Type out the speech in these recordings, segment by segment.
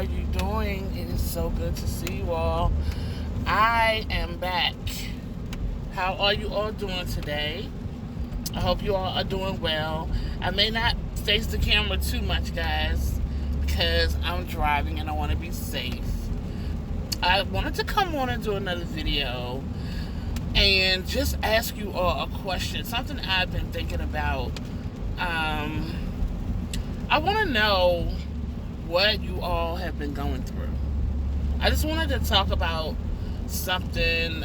are you doing? It is so good to see you all. I am back. How are you all doing today? I hope you all are doing well. I may not face the camera too much, guys, because I'm driving and I want to be safe. I wanted to come on and do another video and just ask you all a question, something I've been thinking about. I want to know what you all have been going through. I just wanted to talk about something,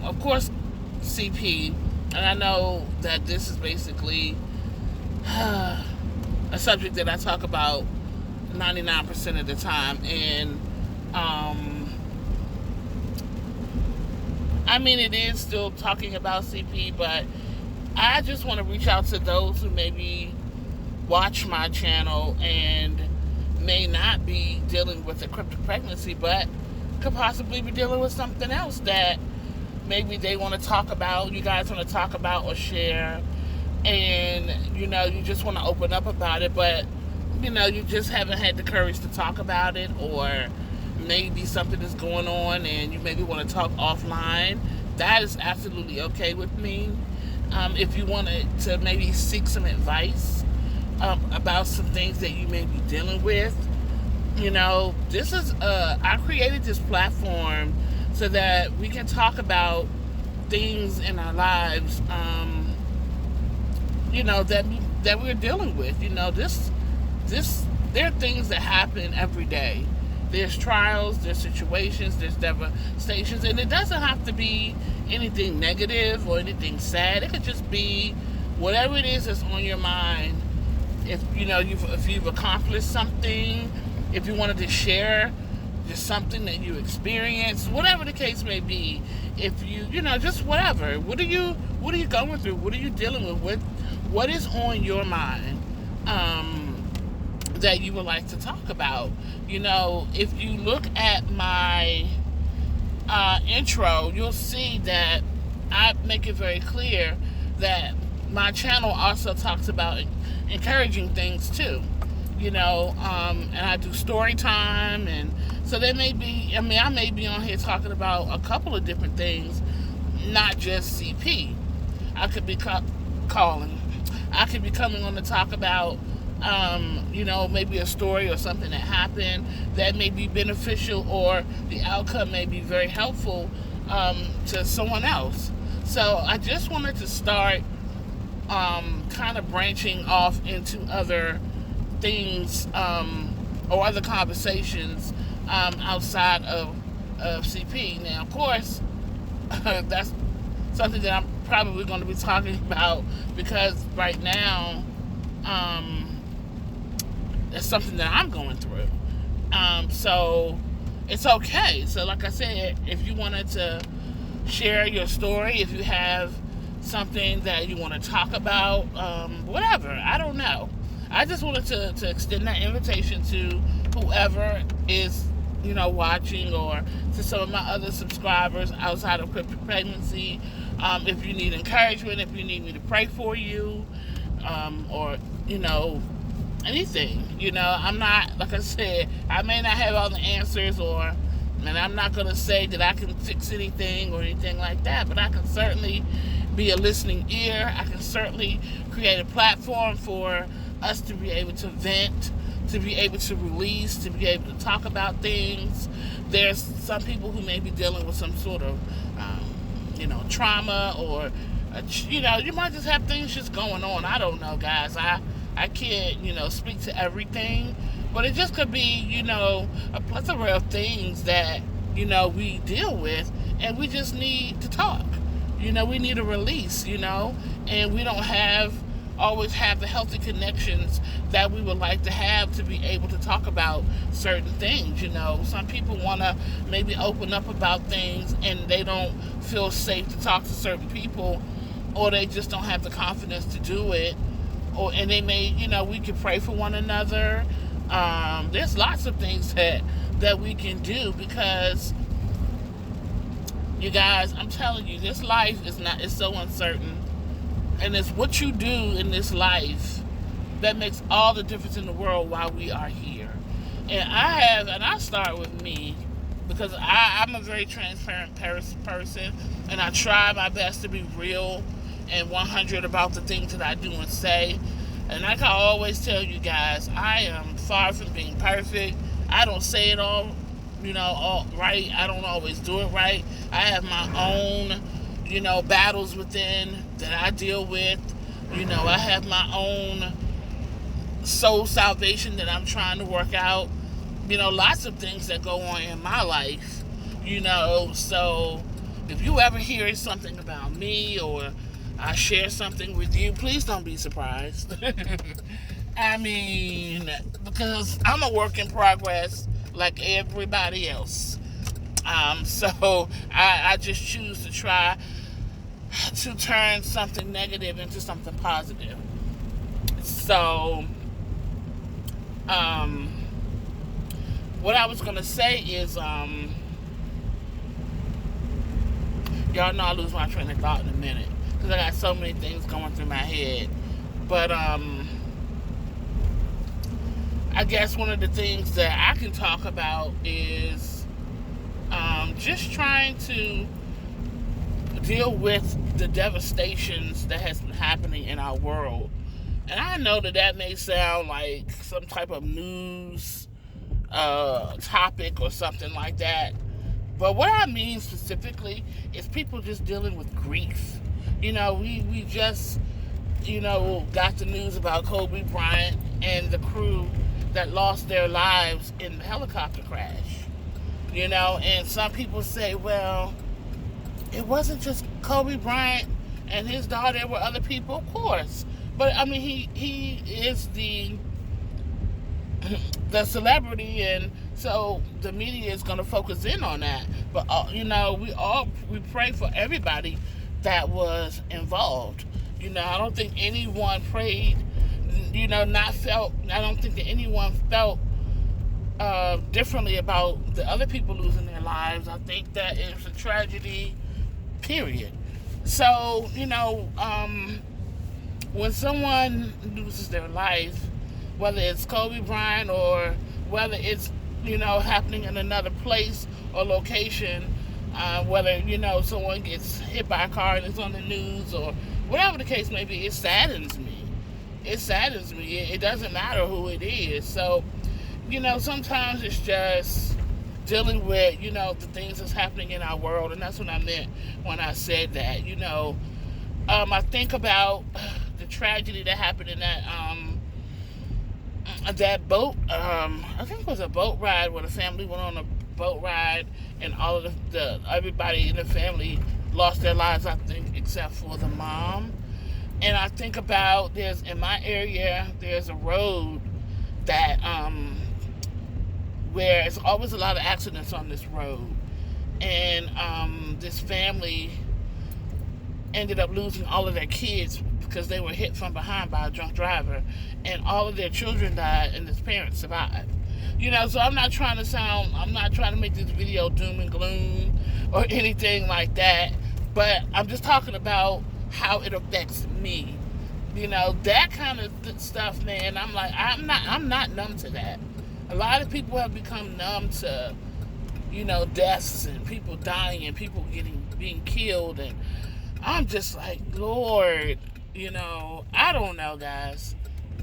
of course, CP, and I know that this is basically a subject that I talk about 99% of the time, and I mean, it is still talking about CP, but I just want to reach out to those who maybe watch my channel and may not be dealing with a cryptic pregnancy, but could possibly be dealing with something else that maybe they want to talk about, you guys want to talk about or share, and you just want to open up about it, but you just haven't had the courage to talk about it, or maybe something is going on and you maybe want to talk offline. That is absolutely okay with me. If you wanted to maybe seek some advice about some things that you may be dealing with, this is I created this platform so that we can talk about things in our lives, that we're dealing with. This there are things that happen every day. There's trials, there's situations, there's devastations, and it doesn't have to be anything negative or anything sad. It could just be whatever it is that's on your mind. If you've accomplished something, if you wanted to share just something that you experienced, whatever the case may be, if just whatever. What are you going through? What are you dealing with? What is on your mind that you would like to talk about? If you look at my intro, you'll see that I make it very clear that my channel also talks about encouraging things too, and I do story time, and so there may be, I may be on here talking about a couple of different things, not just CP. I could be I could be coming on to talk about maybe a story or something that happened that may be beneficial, or the outcome may be very helpful to someone else. So I just wanted to start kind of branching off into other things, or other conversations outside of CP. Now, of course, that's something that I'm probably going to be talking about, because right now that's something that I'm going through. So it's okay. So like I said, if you wanted to share your story, if you have something that you want to talk about, whatever, I don't know. I just wanted to extend that invitation to whoever is, watching, or to some of my other subscribers outside of cryptic pregnancy. If you need encouragement, if you need me to pray for you, or, anything. I'm not, like I said, I may not have all the answers, and I'm not going to say that I can fix anything or anything like that, but I can certainly be a listening ear. I can certainly create a platform for us to be able to vent, to be able to release, to be able to talk about things. There's some people who may be dealing with some sort of, trauma, or, you might just have things just going on. I don't know, guys. I can't, speak to everything, but it just could be, a plethora of things that, we deal with, and we just need to talk. We need a release, and we don't always have the healthy connections that we would like to have to be able to talk about certain things. Some people want to maybe open up about things and they don't feel safe to talk to certain people, or they just don't have the confidence to do it, and they may, we can pray for one another. There's lots of things that we can do, because you guys, I'm telling you, this life is so uncertain, and it's what you do in this life that makes all the difference in the world while we are here. And I start with me because I'm a very transparent person, and I try my best to be real and 100 about the things that I do and say. And like I always tell you guys, I am far from being perfect. I don't say it all right. I don't always do it right. I have my own, battles within that I deal with. I have my own soul salvation that I'm trying to work out. Lots of things that go on in my life. So if you ever hear something about me or I share something with you, please don't be surprised. I mean, because I'm a work in progress like everybody else. So I just choose to try to turn something negative into something positive. So, what I was gonna say is, y'all know I lose my train of thought in a minute because I got so many things going through my head. But I guess one of the things that I can talk about is just trying to deal with the devastations that has been happening in our world. And I know that may sound like some type of news topic or something like that. But what I mean specifically is people just dealing with grief. We just, got the news about Kobe Bryant and the crew that lost their lives in the helicopter crash. And some people say, well, it wasn't just Kobe Bryant and his daughter, there were other people, of course. But I mean, he is the celebrity, and so the media is going to focus in on that. But we pray for everybody that was involved. I don't think anyone prayed. I don't think that anyone felt differently about the other people losing their lives. I think that it's a tragedy. Period. So when someone loses their life, whether it's Kobe Bryant or whether it's happening in another place or location, whether someone gets hit by a car and it's on the news or whatever the case may be, it saddens me. It doesn't matter who it is. So sometimes it's just dealing with the things that's happening in our world, and that's what I meant when I said that. I think about the tragedy that happened in that boat. I think it was a boat ride where the family went on a boat ride, and all of everybody in the family lost their lives. I think except for the mom. And I think about in my area there's a road that where it's always a lot of accidents on this road, and this family ended up losing all of their kids because they were hit from behind by a drunk driver, and all of their children died and his parents survived. So I'm not trying to make this video doom and gloom or anything like that, but I'm just talking about how it affects me. That kind of stuff, man. I'm not numb to that. A lot of people have become numb to, deaths and people dying and people being killed, and I'm just like, Lord, I don't know, guys.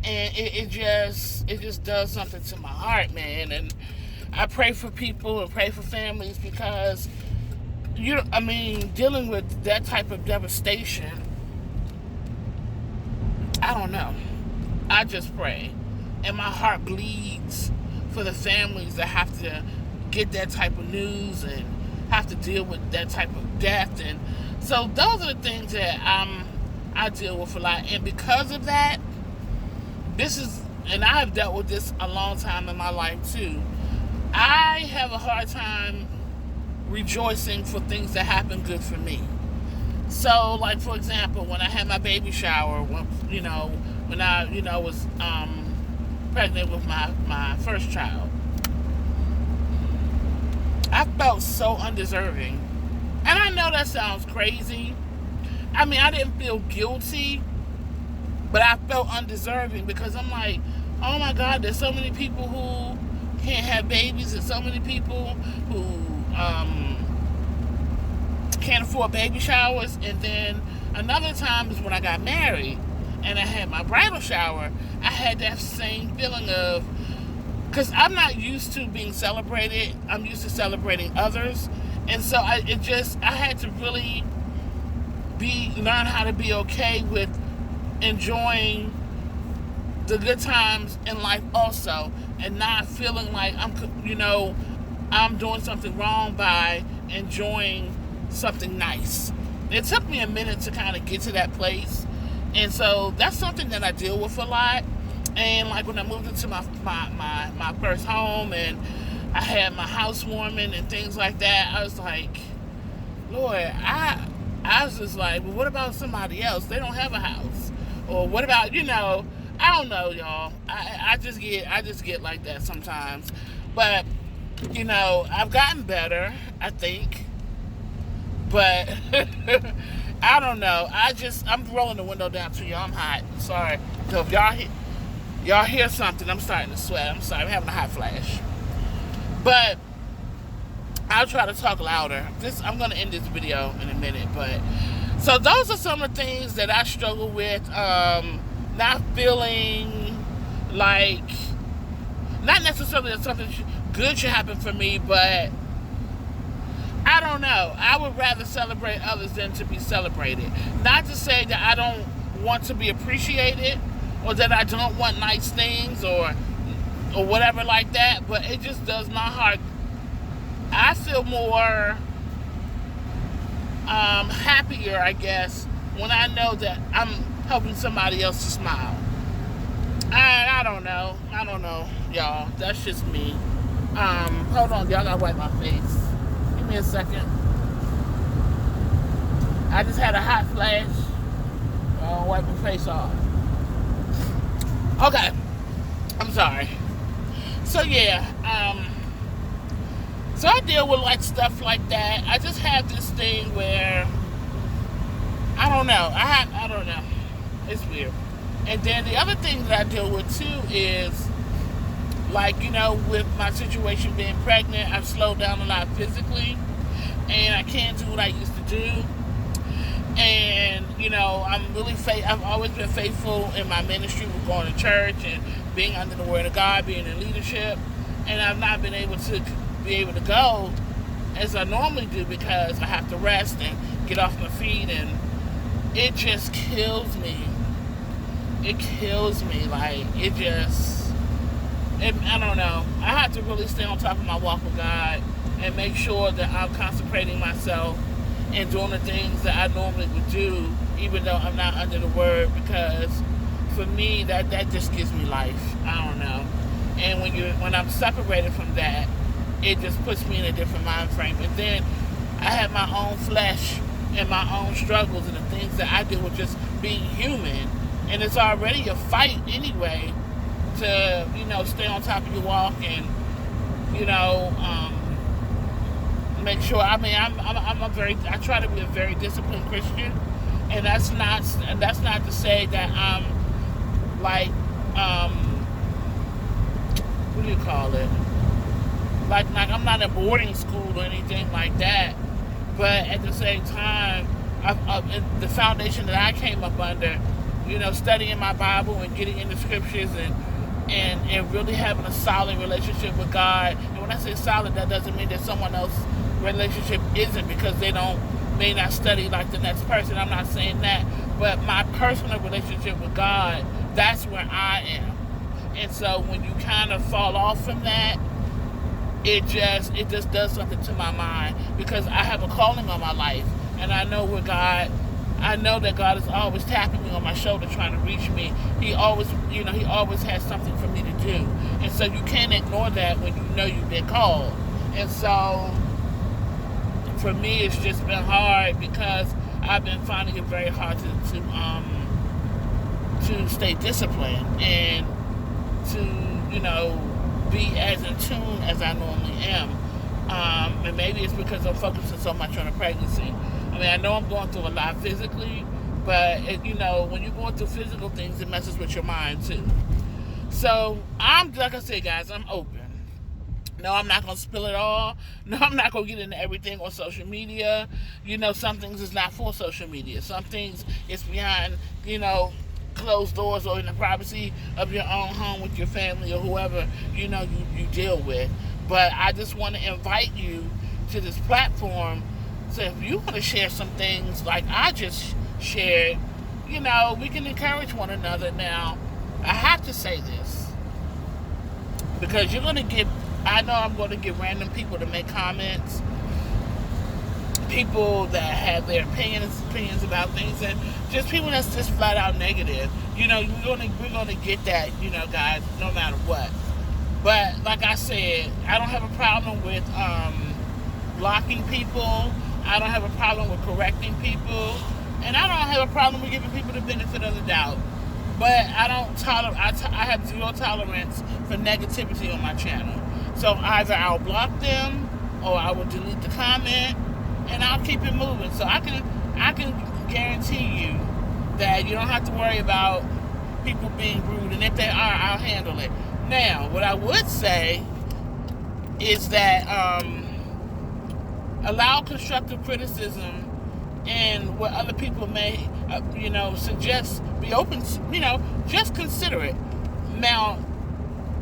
And it just does something to my heart, man. And I pray for people and pray for families because dealing with that type of devastation, I don't know. I just pray. And my heart bleeds for the families that have to get that type of news and have to deal with that type of death. And so those are the things that I deal with a lot. And because of that, and I have dealt with this a long time in my life too, I have a hard time rejoicing for things that happen good for me. So, like, for example, when I had my baby shower, when I was pregnant with my first child, I felt so undeserving. And I know that sounds crazy. I didn't feel guilty, but I felt undeserving because I'm like, oh my God, there's so many people who can't have babies, and so many people who can't afford baby showers. And then another time is when I got married and I had my bridal shower. I had that same feeling of, because I'm not used to being celebrated. I'm used to celebrating others. And so I had to really learn how to be okay with enjoying the good times in life also, and not feeling like I'm doing something wrong by enjoying something nice. It took me a minute to kind of get to that place, and so that's something that I deal with a lot. And like when I moved into my first home and I had my housewarming and things like that, I was like, Lord, I was just like, well, what about somebody else? They don't have a house. Or what about, I don't know, y'all. I just get like that sometimes. But, I've gotten better, I think. But I don't know. I'm rolling the window down to y'all. I'm hot. I'm sorry. So if y'all hear something, I'm starting to sweat. I'm sorry. I'm having a hot flash. But I'll try to talk louder. I'm going to end this video in a minute. But so those are some of the things that I struggle with. Not feeling like, not necessarily that something good should happen for me, but I don't know. I would rather celebrate others than to be celebrated. Not to say that I don't want to be appreciated, or that I don't want nice things or whatever like that, but it just does my heart. I feel more happier, I guess, when I know that I'm helping somebody else to smile. I don't know, y'all. That's just me. Hold on, y'all gotta wipe my face. Give me a second. I just had a hot flash. I'll wipe my face off. Okay. I'm sorry. So yeah, so I deal with like stuff like that. I just have this thing where I don't know. I don't know. It's weird. And then the other thing that I deal with too is, like, with my situation being pregnant, I've slowed down a lot physically, and I can't do what I used to do. And I'm really I've always been faithful in my ministry with going to church and being under the Word of God, being in leadership, and I've not been able to go as I normally do because I have to rest and get off my feet, and it just kills me. It kills me. Like, I don't know. I have to really stay on top of my walk with God and make sure that I'm consecrating myself and doing the things that I normally would do, even though I'm not under the Word, because for me, that just gives me life. I don't know. And when I'm separated from that, it just puts me in a different mind frame. And then I have my own flesh and my own struggles and the things that I do with just being human. And it's already a fight anyway to, stay on top of your walk and, make sure. I mean, I try to be a very disciplined Christian, and that's not to say that I'm like, what do you call it? Like I'm not in boarding school or anything like that, but at the same time, the foundation that I came up under, studying my Bible and getting into scriptures and really having a solid relationship with God. And when I say solid, that doesn't mean that someone else's relationship isn't, because they may not study like the next person. I'm not saying that, but my personal relationship with God, that's where I am. And so when you kind of fall off from that, it just does something to my mind, because I have a calling on my life, and I know that God is always tapping me on my shoulder trying to reach me. He always has something for me to do. And so you can't ignore that when you know you've been called. And so for me, it's just been hard, because I've been finding it very hard to stay disciplined and to, be as in tune as I normally am. And maybe it's because I'm focusing so much on the pregnancy. I mean, I know I'm going through a lot physically, but when you're going through physical things, it messes with your mind too. So like I said, guys, I'm open. No, I'm not going to spill it all. No, I'm not going to get into everything on social media. Some things is not for social media. Some things is behind, closed doors or in the privacy of your own home with your family or whoever, you deal with. But I just want to invite you to this platform. So if you want to share some things like I just shared, we can encourage one another. Now, I have to say this because I know I'm going to get random people to make comments, people that have their opinions about things, and just people that's just flat out negative. We're gonna get that, guys, no matter what. But like I said, I don't have a problem with blocking people. I don't have a problem with correcting people, and I don't have a problem with giving people the benefit of the doubt. But I have zero tolerance for negativity on my channel. So either I'll block them or I will delete the comment, and I'll keep it moving. So I can guarantee you that you don't have to worry about people being rude, and if they are, I'll handle it. Now, what I would say is that allow constructive criticism and what other people may, suggest. Be open, just consider it. Now,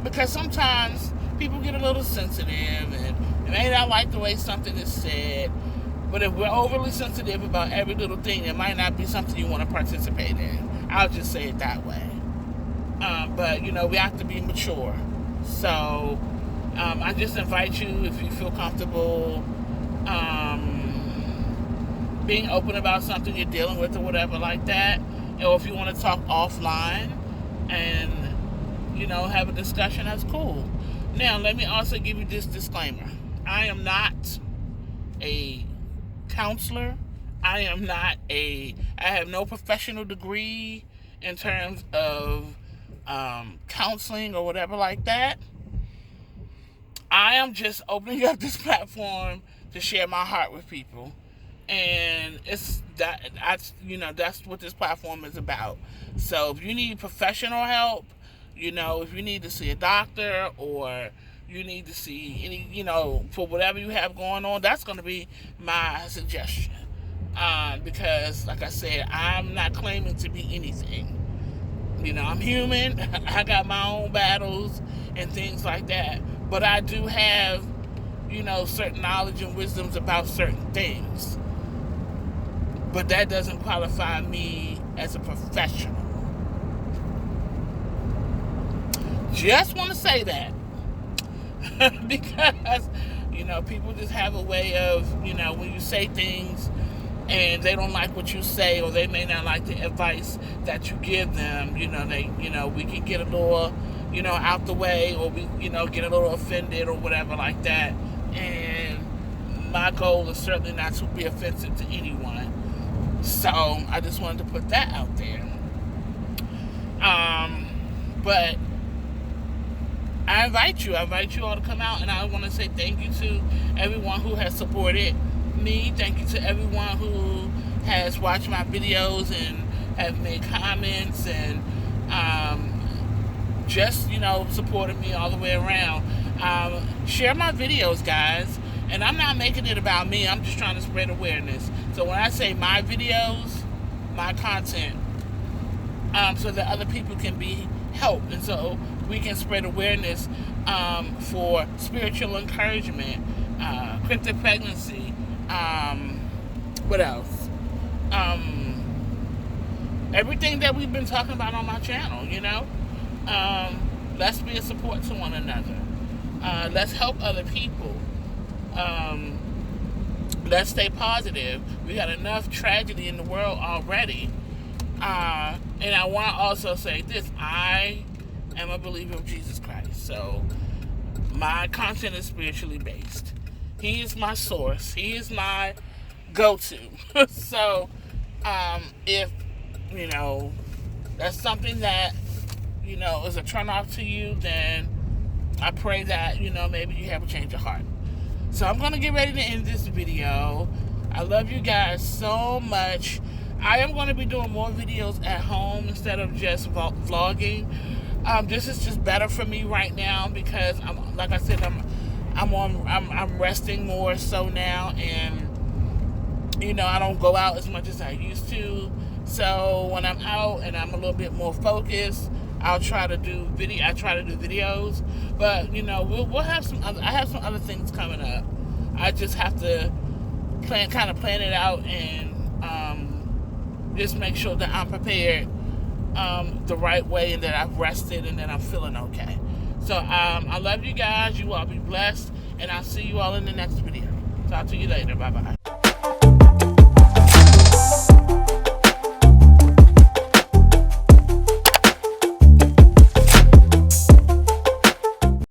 because sometimes people get a little sensitive and they may not like the way something is said. But if we're overly sensitive about every little thing, it might not be something you want to participate in. I'll just say it that way. But, we have to be mature. So, I just invite you, if you feel comfortable being open about something you're dealing with or whatever like that, or if you want to talk offline and, have a discussion, that's cool. Now, let me also give you this disclaimer. I am not a counselor. I have no professional degree in terms of counseling or whatever like that. I am just opening up this platform to share my heart with people. And that's what this platform is about. So if you need professional help, if you need to see a doctor or you need to see any, for whatever you have going on, that's going to be my suggestion. Because, like I said, I'm not claiming to be anything. I'm human. I got my own battles and things like that. But I do have, certain knowledge and wisdoms about certain things. But that doesn't qualify me as a professional. Just want to say that. Because, people just have a way of, when you say things and they don't like what you say, or they may not like the advice that you give them, we can get a little, out the way, or we, get a little offended or whatever like that. And my goal is certainly not to be offensive to anyone. So I just wanted to put that out there. But I invite you all to come out, and I want to say thank you to everyone who has supported me. Thank you to everyone who has watched my videos and have made comments and just, supported me all the way around. Share my videos, guys. And I'm not making it about me. I'm just trying to spread awareness. So when I say my videos, my content, so that other people can be helped. And so we can spread awareness for spiritual encouragement, cryptic pregnancy, what else? Everything that we've been talking about on my channel, let's be a support to one another. Let's help other people. Let's stay positive. We got enough tragedy in the world already. And I want to also say this. I am a believer of Jesus Christ. So my content is spiritually based. He is my source. He is my go-to. So if, that's something that, is a turn off to you, then I pray that, maybe you have a change of heart. So I'm going to get ready to end this video. I love you guys so much. I am going to be doing more videos at home instead of just vlogging. This is just better for me right now because, like I said, I'm resting more so now, and I don't go out as much as I used to. So when I'm out and I'm a little bit more focused, I try to do videos. But we'll have some I have some other things coming up. I just have to plan it out, and just make sure that I'm prepared the right way, and that I've rested, and that I'm feeling okay. So I love you guys. You all be blessed, and I'll see you all in the next video. Talk to you later. Bye bye.